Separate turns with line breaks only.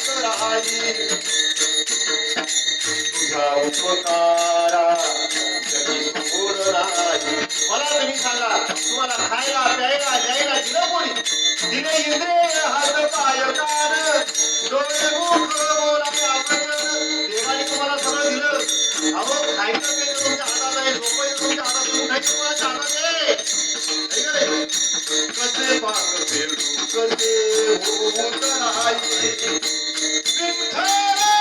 राई तुझ्या उपकारा जगी थोर राई. मला तुम्ही सांगा, तुम्हाला खायला प्यायला यायला दिलं कोणी? दिले इंद्रिय हात पाय कान डोळे मुख बोलायला वचन. देवाने तुम्हाला सगळं दिलं. अहो खायचं प्यायचं तुमच्या हातात आहे, झोपायचं तुमच्या हातात आहे, उठायचं कोणाच्या हातात आहे? कसे पाक फेडू कसे होऊन राई विठ्ठल